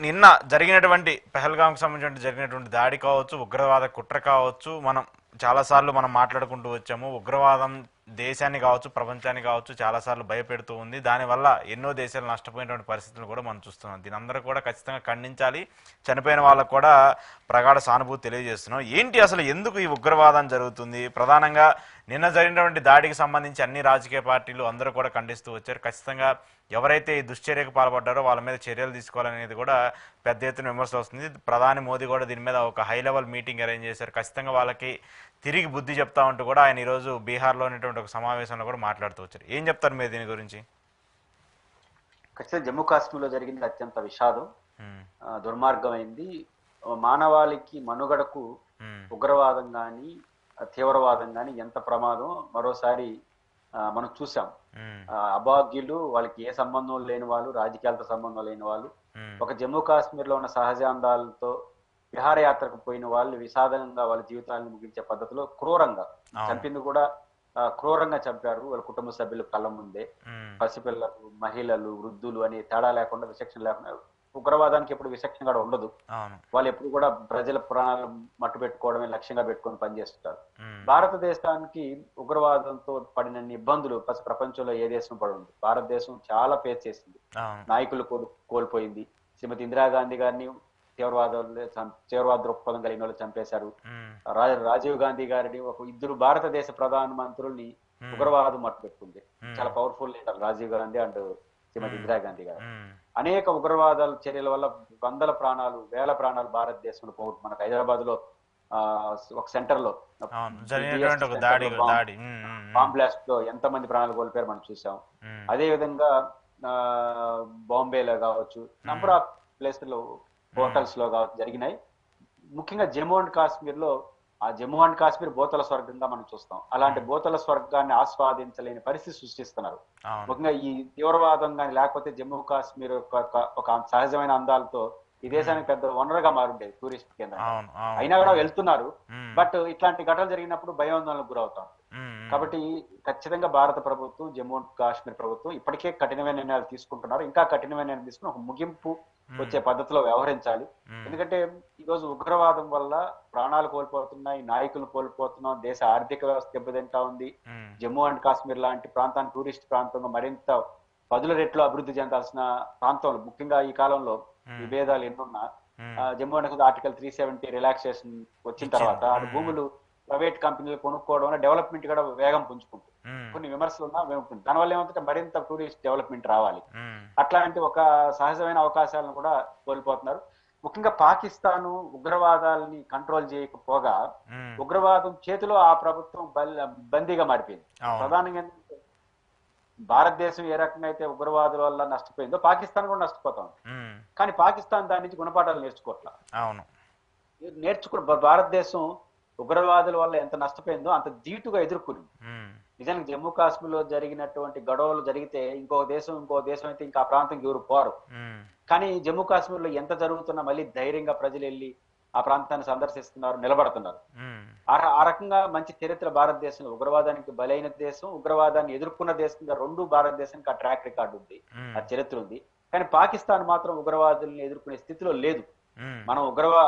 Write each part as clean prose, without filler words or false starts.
నిన్న జరిగినటువంటి పెహల్గాంకు సంబంధించిన జరిగినటువంటి దాడి కావచ్చు, ఉగ్రవాద కుట్ర కావచ్చు, మనం మాట్లాడుకుంటూ వచ్చాము. ఉగ్రవాదం దేశాన్ని కావచ్చు, ప్రపంచాన్ని కావచ్చు చాలాసార్లు భయపెడుతూ ఉంది. దానివల్ల ఎన్నో దేశాలు నష్టపోయినటువంటి పరిస్థితులు కూడా మనం చూస్తున్నాం. దీని అందరూ కూడా ఖచ్చితంగా ఖండించాలి. చనిపోయిన వాళ్ళకు కూడా ప్రగాఢ సానుభూతి తెలియజేస్తున్నాం. ఏంటి అసలు ఎందుకు ఈ ఉగ్రవాదం జరుగుతుంది? ప్రధానంగా నిన్న జరిగినటువంటి దాడికి సంబంధించి అన్ని రాజకీయ పార్టీలు అందరూ కూడా ఖండిస్తూ వచ్చారు. ఖచ్చితంగా ఎవరైతే ఈ దుశ్చర్యకు పాల్పడ్డారో వాళ్ళ మీద చర్యలు తీసుకోవాలనేది కూడా పెద్ద ఎత్తున విమర్శలు వస్తుంది. ప్రధాని మోదీ కూడా దీని మీద ఒక హై లెవెల్ మీటింగ్ అరేంజ్ చేశారు. ఖచ్చితంగా వాళ్ళకి తిరిగి బుద్ధి చెప్తా ఉంటూ కూడా ఆయన ఈరోజు బీహార్లో ఉన్నటువంటి ఒక సమావేశంలో కూడా మాట్లాడుతూ వచ్చారు. ఏం చెప్తారు మీరు దీని గురించి? ఖచ్చితంగా జమ్మూ కాశ్మీర్లో జరిగింది అత్యంత విషాదం, దుర్మార్గమైంది. మానవాళికి మనుగడకు ఉగ్రవాదం కానీ తీవ్రవాదం కానీ ఎంత ప్రమాదం మరోసారి మనం చూసాం. అభాగ్యులు, వాళ్ళకి ఏ సంబంధం లేని వాళ్ళు, రాజకీయాలతో సంబంధం లేని వాళ్ళు, ఒక జమ్మూ కాశ్మీర్ లో ఉన్న సహజాందాలతో విహారయాత్రకు పోయిన వాళ్ళు విషాదంగా వాళ్ళ జీవితాలను ముగించే పద్ధతిలో క్రూరంగా చంపింది కూడా క్రూరంగా చంపారు. వాళ్ళ కుటుంబ సభ్యులు కళ్ళ ముందే పసిపిల్లలు, మహిళలు, వృద్ధులు అని తేడా లేకుండా, విచక్షణ లేకుండా. ఉగ్రవాదానికి ఎప్పుడు విచక్షణ కూడా ఉండదు. వాళ్ళు ఎప్పుడు కూడా ప్రజల ప్రాణాలను మట్టు పెట్టుకోవడమే లక్ష్యంగా పెట్టుకొని పనిచేస్తుంటారు. భారతదేశానికి ఉగ్రవాదంతో పడిన ఇబ్బందులు ప్రపంచంలో ఏ దేశం పడుంది? భారతదేశం చాలా ఫేస్ చేసింది. నాయకులు కోల్పోయింది. శ్రీమతి ఇందిరాగాంధీ గారిని తీవ్రవాద దృక్పథం కలిగిన వాళ్ళు చంపేశారు. రాజీవ్ గాంధీ గారిని, ఇద్దరు భారతదేశ ప్రధాన మంత్రుల్ని ఉగ్రవాదం మట్టు పెట్టుకుంది. చాలా powerful leader Rajiv Gandhi and Shrimati Indira Gandhi గారు. అనేక ఉగ్రవాదాల చర్యల వల్ల వందల ప్రాణాలు, వేల ప్రాణాలు భారతదేశంలో పోగొట్టు. మనకు హైదరాబాద్ లో ఒక సెంటర్ లో బాంబ్ బ్లాస్ట్ లో ఎంత మంది ప్రాణాలు కోల్పోయారు మనం చూసాం. అదే విధంగా బాంబేలో కావచ్చు, నంబర్ ఆఫ్ ప్లేసుల్లో, హోటల్స్ లో కావచ్చు జరిగినాయి. ముఖ్యంగా జమ్మూ అండ్ కాశ్మీర్ లో ఆ జమ్మూ అండ్ కాశ్మీర్ భూతల స్వర్గంగా మనం చూస్తాం. అలాంటి భూతల స్వర్గాన్ని ఆస్వాదించలేని పరిస్థితి సృష్టిస్తున్నారు. ముఖ్యంగా ఈ తీవ్రవాదం కానీ లేకపోతే జమ్మూ కాశ్మీర్ ఒక సహజమైన అందాలతో ఈ దేశానికి పెద్ద వనరుగా మారుండేది, టూరిస్ట్ కేంద్రం. అయినా కూడా వెళ్తున్నారు. బట్ ఇట్లాంటి ఘటనలు జరిగినప్పుడు భయాందోళనకు గురవుతాం. కాబట్టి ఖచ్చితంగా భారత ప్రభుత్వం, జమ్మూ కాశ్మీర్ ప్రభుత్వం ఇప్పటికే కఠినమైన నిర్ణయాలు తీసుకుంటున్నారు. ఇంకా కఠినమైన నిర్ణయాలు తీసుకుని ఒక ముగింపు వచ్చే పద్ధతిలో వ్యవహరించాలి. ఎందుకంటే ఈరోజు ఉగ్రవాదం వల్ల ప్రాణాలు కోల్పోతున్నాయి, నాయకులు కోల్పోతున్నాం, దేశ ఆర్థిక వ్యవస్థ దెబ్బతింటా ఉంది. జమ్మూ అండ్ కాశ్మీర్ లాంటి ప్రాంతాన్ని టూరిస్ట్ ప్రాంతంగా మరింత 10 రెట్లు అభివృద్ధి చెందాల్సిన ప్రాంతంలో, ముఖ్యంగా ఈ కాలంలో విభేదాలు ఎన్నున్నా Jammu and Kashmir article 370 relaxation వచ్చిన తర్వాత ఆ భూములు ప్రైవేట్ కంపెనీలు కొనుక్కోవడం వల్ల డెవలప్మెంట్ కూడా వేగం పుంజుకుంటుంది. కొన్ని విమర్శలు ఉన్నా దానివల్ల ఏమంటే మరింత టూరిస్ట్ డెవలప్మెంట్ రావాలి. అట్లాంటి ఒక సహజమైన అవకాశాలను కూడా కోల్పోతున్నారు. ముఖ్యంగా పాకిస్తాన్ ఉగ్రవాదాలని కంట్రోల్ చేయకపోగా ఉగ్రవాదం చేతిలో ఆ ప్రభుత్వం బందీగా మారిపోయింది. ప్రధానంగా భారతదేశం ఏ రకంగా అయితే ఉగ్రవాదుల వల్ల నష్టపోయిందో పాకిస్తాన్ కూడా నష్టపోతాం. కానీ పాకిస్తాన్ దాని నుంచి గుణపాఠాలు నేర్చుకోవట్లా. భారతదేశం ఉగ్రవాదుల వల్ల ఎంత నష్టపోయిందో అంత ధీటుగా ఎదుర్కొంది. నిజానికి జమ్మూ కాశ్మీర్ లో జరిగినటువంటి గొడవలు జరిగితే ఇంకో దేశం అయితే ఇంకా ఆ ప్రాంతంకి ఎవరు పోరు. కానీ జమ్మూ కాశ్మీర్ లో ఎంత జరుగుతున్నా మళ్ళీ ధైర్యంగా ప్రజలు వెళ్ళి ఆ ప్రాంతాన్ని సందర్శిస్తున్నారు, నిలబడుతున్నారు. ఆ రకంగా మంచి చరిత్ర భారతదేశంలో. ఉగ్రవాదానికి బలైన దేశం, ఉగ్రవాదాన్ని ఎదుర్కొన్న దేశంగా రెండు భారతదేశానికి ఆ ట్రాక్ రికార్డు ఉంది, ఆ చరిత్ర ఉంది. కానీ పాకిస్తాన్ మాత్రం ఉగ్రవాదుల్ని ఎదుర్కొనే స్థితిలో లేదు. మనం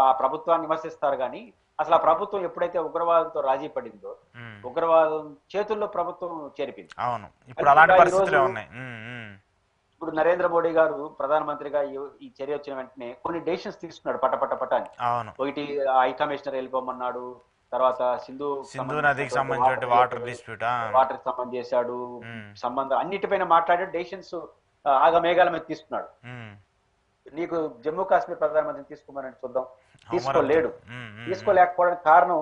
ఆ ప్రభుత్వాన్ని విమర్శిస్తారు కానీ అసలు ఆ ప్రభుత్వం ఎప్పుడైతే ఉగ్రవాదంతో రాజీ పడిందో ఉగ్రవాదం చేతుల్లో ప్రభుత్వం చేరిపింది. ఇప్పుడు నరేంద్ర మోడీ గారు ప్రధానమంత్రిగా ఈ చర్య వచ్చిన వెంటనే కొన్ని డెసిషన్స్ తీసుకున్నాడు పట్ట అని. ఒకటి హై కమిషనర్ వెళ్ళిపోమన్నాడు, తర్వాత సింధు నదికి సంబంధించిన వాటర్ సంబంధం చేశాడు, సంబంధం అన్నిటిపైన మాట్లాడే డెసిషన్స్ ఆగమేఘాల మీద తీసుకున్నాడు. నీకు జమ్మూ కాశ్మీర్ ప్రధానమంత్రిని తీసుకోమని చూద్దాం, తీసుకోలేడు. తీసుకోలేకపోవడానికి కారణం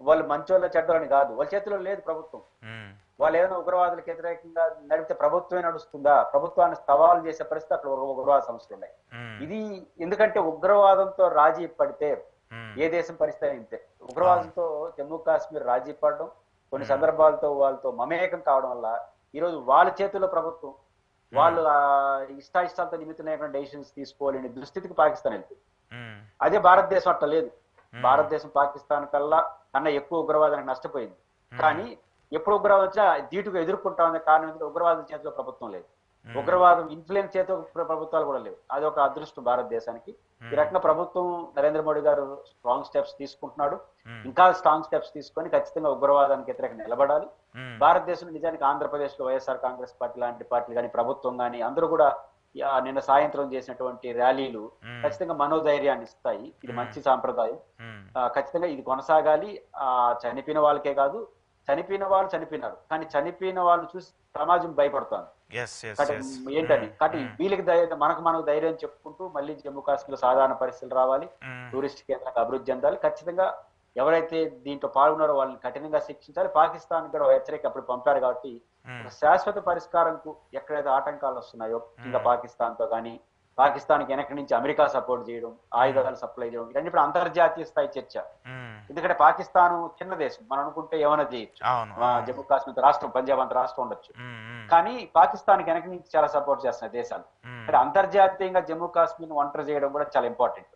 వాళ్ళు మంచోళ్ళ చెడ్డలని కాదు, వాళ్ళ చేతిలో లేదు ప్రభుత్వం. వాళ్ళు ఏదైనా ఉగ్రవాదులకు వ్యతిరేకంగా నడిపితే ప్రభుత్వమే నడుస్తుందా? ప్రభుత్వాన్ని సవాలు చేసే పరిస్థితి అక్కడ ఉగ్రవాద సంస్థలు ఉన్నాయి. ఇది ఎందుకంటే ఉగ్రవాదంతో రాజీ పడితే ఏ దేశం పరిస్థితి ఇంతే. ఉగ్రవాదంతో జమ్మూ కాశ్మీర్ రాజీ పడడం, కొన్ని సందర్భాలతో వాళ్ళతో మమేకం కావడం వల్ల ఈరోజు వాళ్ళ చేతిలో ప్రభుత్వం, వాళ్ళు ఇష్టాలతో నిమిత్తమైనటువంటి డెసిషన్స్ తీసుకోలేని దుస్థితికి పాకిస్తాన్ వెళ్తుంది. అదే భారతదేశం అట్లా లేదు. భారతదేశం పాకిస్తాన్ కన్నా ఎక్కువ ఉగ్రవాదానికి నష్టపోయింది. కానీ ఎప్పుడు ఉగ్రవాదం వచ్చినా ధీటుగా ఎదుర్కొంటా ఉంది. కారణం ఏంటంటే ఉగ్రవాదం చేతిలో ప్రభుత్వం లేదు. ఉగ్రవాదం ఇన్ఫ్లుయెన్స్ చేత ప్రభుత్వాలు కూడా లేవు. అది ఒక అదృష్టం భారతదేశానికి. ఈ రకంగా ప్రభుత్వం నరేంద్ర మోడీ గారు స్ట్రాంగ్ స్టెప్స్ తీసుకుంటున్నాడు. ఇంకా స్ట్రాంగ్ స్టెప్స్ తీసుకొని ఖచ్చితంగా ఉగ్రవాదానికి వ్యతిరేకంగా నిలబడాలి. భారతదేశంలో నిజానికి ఆంధ్రప్రదేశ్ లో వైఎస్ఆర్ కాంగ్రెస్ పార్టీ లాంటి పార్టీలు కానీ ప్రభుత్వం కానీ అందరూ కూడా నిన్న సాయంత్రం చేసినటువంటి ర్యాలీలు ఖచ్చితంగా మనోధైర్యాన్ని ఇస్తాయి. ఇది మంచి సాంప్రదాయం. ఖచ్చితంగా ఇది కొనసాగాలి. చనిపోయిన వాళ్ళకే కాదు, చనిపోయిన వాళ్ళు చనిపోయినారు, కానీ చనిపోయిన వాళ్ళు చూసి సమాజం భయపడుతోంది. ఏంటని కాబట్టి వీళ్ళకి మనకు ధైర్యం చెప్పుకుంటూ మళ్ళీ జమ్మూ కాశ్మీర్ సాధారణ పరిస్థితులు రావాలి, టూరిస్ట్ కేంద్రంగా అభివృద్ధి చెందాలి. ఖచ్చితంగా ఎవరైతే దీంట్లో పాల్గొన్నారో వాళ్ళని కఠినంగా శిక్షించాలి. పాకిస్తాన్ కూడా హెచ్చరిక అప్పుడు పంపారు కాబట్టి శాశ్వత పరిష్కారంకు ఎక్కడైతే ఆటంకాలు వస్తున్నాయో, ఇంకా పాకిస్తాన్ తో కానీ పాకిస్తాన్ కి వెనక నుంచి అమెరికా సపోర్ట్ చేయడం, ఆయుధాలు సప్లై చేయడం, ఇవన్నీ ఇప్పుడు అంతర్జాతీయ స్థాయి చర్చ. ఎందుకంటే పాకిస్తాన్ చిన్న దేశం, మనం అనుకుంటే ఏమైనా చేయొచ్చు. జమ్మూ కాశ్మీర్ రాష్ట్రం, పంజాబ్ అంత రాష్ట్రం ఉండొచ్చు, కానీ పాకిస్తాన్ కి వెనక నుంచి చాలా సపోర్ట్ చేస్తున్నాయి దేశాలు. అంటే అంతర్జాతీయంగా జమ్మూ కాశ్మీర్ ఒంటరి చేయడం కూడా చాలా ఇంపార్టెంట్.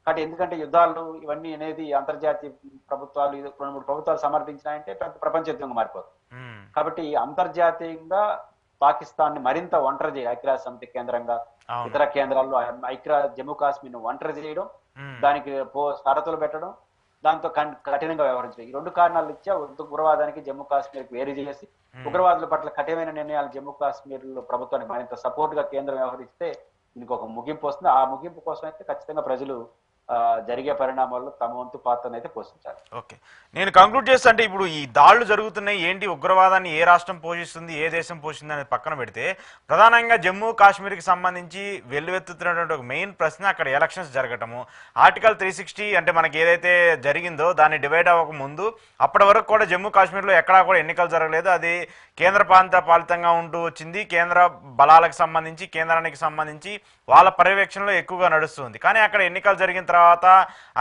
కాబట్టి ఎందుకంటే యుద్ధాలు ఇవన్నీ అనేది అంతర్జాతీయ ప్రభుత్వాలు 2-3 ప్రభుత్వాలు సమర్థించినాయంటే పెద్ద ప్రపంచ యుద్ధంగా మారిపోతుంది. కాబట్టి అంతర్జాతీయంగా పాకిస్తాన్ ని మరింత ఒంటరి చేయ ఐక్యరాజ్య సమితి కేంద్రంగా ఇతర కేంద్రాల్లో జమ్మూ కాశ్మీర్ ను ఒంటరి చేయడం, దానికి షరతులు పెట్టడం, దాంతో కఠినంగా వ్యవహరించడం, ఈ 2 కారణాలు ఇచ్చా ఉగ్రవాదానికి జమ్మూ కాశ్మీర్ వేరు చేసి ఉగ్రవాదుల పట్ల కఠినమైన నిర్ణయాలు జమ్మూ కాశ్మీర్ లో ప్రభుత్వానికి మరింత సపోర్ట్ గా కేంద్రం వ్యవహరిస్తే దీనికి ఒక ముగింపు వస్తుంది. ఆ ముగింపు కోసం అయితే ఖచ్చితంగా ప్రజలు జరిగే పరిణామాల్లో తమ వంతు పాత్రను అయితే పోషించాలి. ఓకే, నేను కంక్లూడ్ చేస్తా అంటే ఇప్పుడు ఈ దాడులు జరుగుతున్నాయి, ఏంటి ఉగ్రవాదాన్ని ఏ రాష్ట్రం పోషిస్తుంది, ఏ దేశం పోషిస్తుంది అనేది పక్కన పెడితే ప్రధానంగా జమ్మూ కాశ్మీర్కి సంబంధించి వెల్లువెత్తుతున్నటువంటి ఒక మెయిన్ ప్రశ్న అక్కడ ఎలక్షన్స్ జరగటము. ఆర్టికల్ 360 అంటే మనకి ఏదైతే జరిగిందో దాన్ని డివైడ్ అవ్వక ముందు అప్పటి వరకు కూడా జమ్మూ కాశ్మీర్లో ఎక్కడా కూడా ఎన్నికలు జరగలేదు. అది కేంద్ర పాలితంగా ఉంటూ వచ్చింది. కేంద్ర బలాలకు సంబంధించి, కేంద్రానికి సంబంధించి వాళ్ళ పర్యవేక్షణలో ఎక్కువగా నడుస్తుంది. కానీ అక్కడ ఎన్నికలు జరిగిన తర్వాత,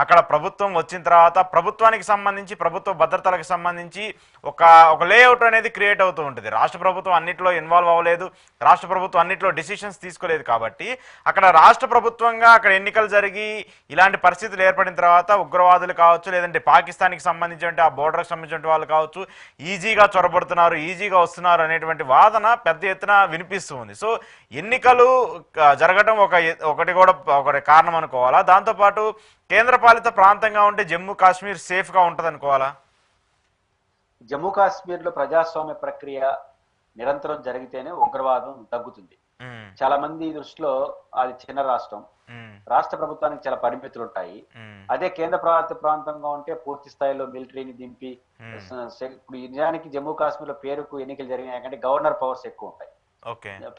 అక్కడ ప్రభుత్వం వచ్చిన తర్వాత ప్రభుత్వానికి సంబంధించి, ప్రభుత్వ భద్రతలకు సంబంధించి ఒక లేఅవుట్ అనేది క్రియేట్ అవుతూ ఉంటుంది. రాష్ట్ర ప్రభుత్వం అన్నింటిలో ఇన్వాల్వ్ అవ్వలేదు, రాష్ట్ర ప్రభుత్వం అన్నింటిలో డిసిషన్స్ తీసుకోలేదు. కాబట్టి అక్కడ రాష్ట్ర ప్రభుత్వంగా అక్కడ ఎన్నికలు జరిగి ఇలాంటి పరిస్థితులు ఏర్పడిన తర్వాత ఉగ్రవాదులు కావచ్చు, లేదంటే పాకిస్తాన్కి సంబంధించిన ఆ బోర్డర్కి సంబంధించిన వాళ్ళు కావచ్చు, ఈజీగా చొరబడుతున్నారు, ఈజీగా వస్తున్నారు అనేటువంటి వాదన పెద్ద ఎత్తున వినిపిస్తూ ఉంది. సో ఎన్నికలు జరగడం ఒకటి కారణం అనుకోవాలా? దాంతోపాటు కేంద్ర పాలిత ప్రాంతంగా ఉంటే జమ్మూ కాశ్మీర్ సేఫ్ గా ఉంటది అనుకోవాలా? జమ్మూ కాశ్మీర్ లో ప్రజాస్వామ్య ప్రక్రియ నిరంతరం జరిగితేనే ఉగ్రవాదం తగ్గుతుంది. చాలా మంది దృష్టిలో అది చిన్న రాష్ట్రం, రాష్ట్ర ప్రభుత్వానికి చాలా పరిమితులు ఉంటాయి. అదే కేంద్ర పాలిత ప్రాంతంగా ఉంటే పూర్తి స్థాయిలో మిలిటరీని దింపి, ఇప్పుడు నిజానికి జమ్మూ కాశ్మీర్ లో పేరుకు ఎన్నికలు జరిగినాయి కంటే గవర్నర్ పవర్స్ ఎక్కువ ఉంటాయి,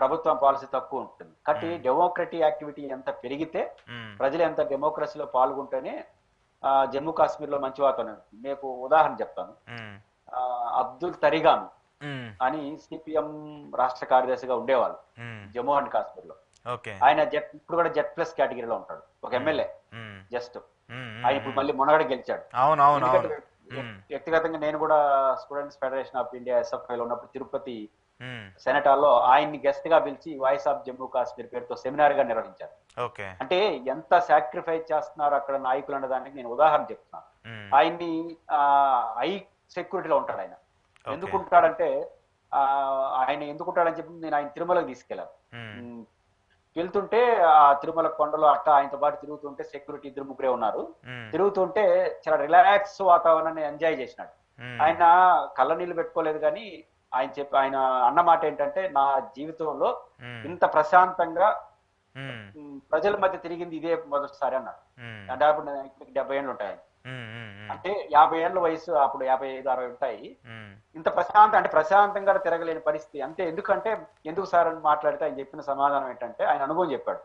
ప్రభుత్వం పాలసీ తక్కువ ఉంటుంది. కాబట్టి డెమోక్రటిక్ యాక్టివిటీ ఎంత పెరిగితే, ప్రజలు ఎంత డెమోక్రసీలో పాల్గొంటేనే జమ్మూ కాశ్మీర్ లో మంచి వాతావరణం. మీకు ఉదాహరణ చెప్తాను. అబ్దుల్ తరిగామి అని సిపిఎం రాష్ట్ర కార్యదర్శిగా ఉండేవాళ్ళు జమ్మూ అండ్ కాశ్మీర్ లో. ఆయన ఇప్పుడు కూడా జెడ్ ప్లస్ కేటగిరీలో ఉంటాడు, ఒక ఎమ్మెల్యే జస్ట్. ఆయన ఇప్పుడు మళ్ళీ మొన్నగడ గెలిచాడు. వ్యక్తిగతంగా నేను కూడా students federation of India SFI లో ఉన్నప్పుడు తిరుపతి సెనెట్ హాల్లో ఆయన్ని గెస్ట్ గా పిలిచి వాయిస్ ఆఫ్ జమ్మూ కాశ్మీర్ పేరుతో సెమినార్ గా నిర్వహించారు. అంటే ఎంత సాక్రిఫైస్ చేస్తున్నారు అక్కడ నాయకులు అన్న దానికి నేను ఉదాహరణ చెప్తున్నాను. ఆయన్ని హై సెక్యూరిటీలో ఉంటాడు. ఆయన ఎందుకుంటాడంటే ఆయన ఎందుకుంటాడని చెప్పి నేను ఆయన తిరుమలకు తీసుకెళ్ళాను. వెళ్తుంటే ఆ తిరుమల కొండలో అట్లా ఆయనతో పాటు తిరుగుతుంటే సెక్యూరిటీ 2-3 ఉన్నారు. తిరుగుతుంటే చాలా రిలాక్స్ వాతావరణాన్ని ఎంజాయ్ చేసినాడు. ఆయన కళ్ళ నీళ్లు పెట్టుకోలేదు, కానీ ఆయన అన్న మాట ఏంటంటే, నా జీవితంలో ఇంత ప్రశాంతంగా ప్రజల మధ్య తిరిగింది ఇదే మొదటిసారి అన్నాడు. అంటే అప్పుడు 70 ఏళ్ళు ఉంటాయి, అంటే 50 ఏళ్ళ వయసు, అప్పుడు 55-60 ఉంటాయి. ఇంత ప్రశాంతంగా తిరగలేని పరిస్థితి. అంతే. ఎందుకు సార్ అని మాట్లాడితే ఆయన చెప్పిన సమాధానం ఏంటంటే, ఆయన అనుభవం చెప్పాడు.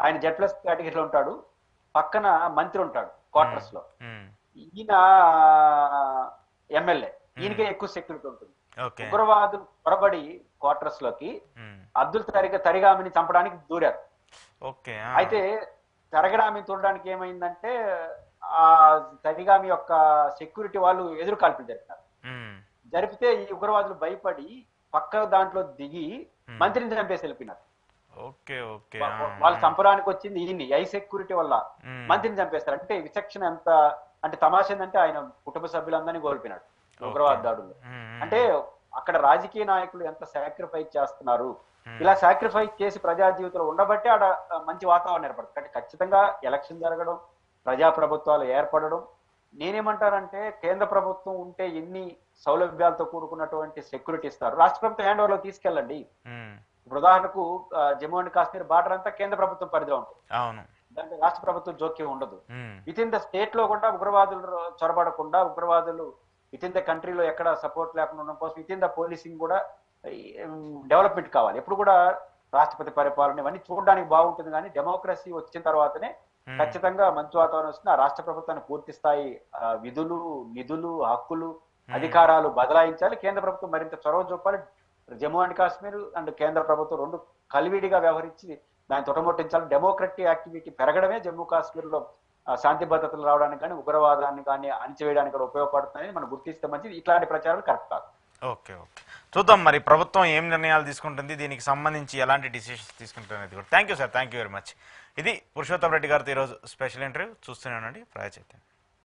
ఆయన జెడ్ ప్లస్ కేటగిరీలో ఉంటాడు, పక్కన మంత్రి ఉంటాడు క్వార్టర్స్ లో, ఈయన ఎమ్మెల్యే, ఈయనకే ఎక్కువ సెక్యూరిటీ ఉంటుంది. ఉగ్రవాదులు పొరబడి క్వార్టర్స్ లోకి అబ్దుల్ తరిగామిని చంపడానికి దూరారు. అయితే తరగడామిని చూడడానికి ఏమైందంటే, ఆ తరిగామి యొక్క సెక్యూరిటీ వాళ్ళు ఎదురు కాల్పులు జరిపితే ఈ ఉగ్రవాదులు భయపడి పక్క దాంట్లో దిగి మంత్రిని చంపేసి వెళ్ళిపోయినారు. వాళ్ళు చంపడానికి వచ్చింది ఈయన్ని, ఐ సెక్యూరిటీ వల్ల మంత్రిని చంపేస్తారు. అంటే విచక్షణ ఎంత, అంటే తమాష ఏంటంటే ఆయన కుటుంబ సభ్యులందరినీ కోల్పోయినాడు ఉగ్రవాద దాడుల్లో. అంటే అక్కడ రాజకీయ నాయకులు ఎంత సాక్రిఫైస్ చేస్తున్నారు, ఇలా సాక్రిఫైస్ చేసి ప్రజా జీవితంలో ఉండబట్టే ఆడ మంచి వాతావరణం ఏర్పడుతుంది. కాబట్టి ఖచ్చితంగా ఎలక్షన్ జరగడం, ప్రజా ప్రభుత్వాలు ఏర్పడడం. నేనేమంటానంటే కేంద్ర ప్రభుత్వం ఉంటే ఎన్ని సౌలభ్యాలతో కూడుకున్నటువంటి సెక్యూరిటీ ఇస్తారు, రాష్ట్ర ప్రభుత్వం హ్యాండ్ ఓవర్లో తీసుకెళ్ళండి. ఇప్పుడు ఉదాహరణకు జమ్మూ అండ్ కాశ్మీర్ బార్డర్ అంతా కేంద్ర ప్రభుత్వం పరిధిలో ఉంటుంది. అవును. దాంట్లో రాష్ట్ర ప్రభుత్వం జోక్యం ఉండదు. విత్ ఇన్ ద స్టేట్ లో కూడా ఉగ్రవాదులు చొరబడకుండా, ఉగ్రవాదులు విత్ ఇన్ ద కంట్రీలో ఎక్కడ సపోర్ట్ లేకుండా ఉండడం కోసం విత్ ఇన్ ద పోలీసింగ్ కూడా డెవలప్మెంట్ కావాలి. ఎప్పుడు కూడా రాష్ట్రపతి పరిపాలన ఇవన్నీ చూడడానికి బాగుంటుంది, కానీ డెమోక్రసీ వచ్చిన తర్వాతనే ఖచ్చితంగా మంచి వాతావరణం వస్తుంది. ఆ రాష్ట్ర ప్రభుత్వాన్ని పూర్తి స్థాయి విధులు, నిధులు, హక్కులు, అధికారాలు బదలాయించాలి. కేంద్ర ప్రభుత్వం మరింత చొరవ చూపాలి. జమ్మూ అండ్ కాశ్మీర్ అండ్ కేంద్ర ప్రభుత్వం రెండు కలివిడిగా వ్యవహరించి దాన్ని తొటముట్టించాలి. డెమోక్రటిక్ యాక్టివిటీ పెరగడమే జమ్మూ కాశ్మీర్ లో శాంతి భద్రతలు రావడానికి కానీ, ఉగ్రవాదాన్ని కానీ అణిచివేయడానికి కూడా ఉపయోగపడుతుందని మనం గుర్తిస్తే మంచిది. ఇట్లాంటి ప్రచారాలు కరెక్ట్ కాదు. ఓకే, చూద్దాం మరి ప్రభుత్వం ఏం నిర్ణయాలు తీసుకుంటుంది, దీనికి సంబంధించి ఎలాంటి డిసిషన్స్ తీసుకుంటుంది కూడా. Thank you sir, thank you very much. ఇది పురుషోత్తం రెడ్డి గారితో ఈరోజు స్పెషల్ ఇంటర్వ్యూ. చూస్తూనే ఉండండి ప్రజా చైతన్యం.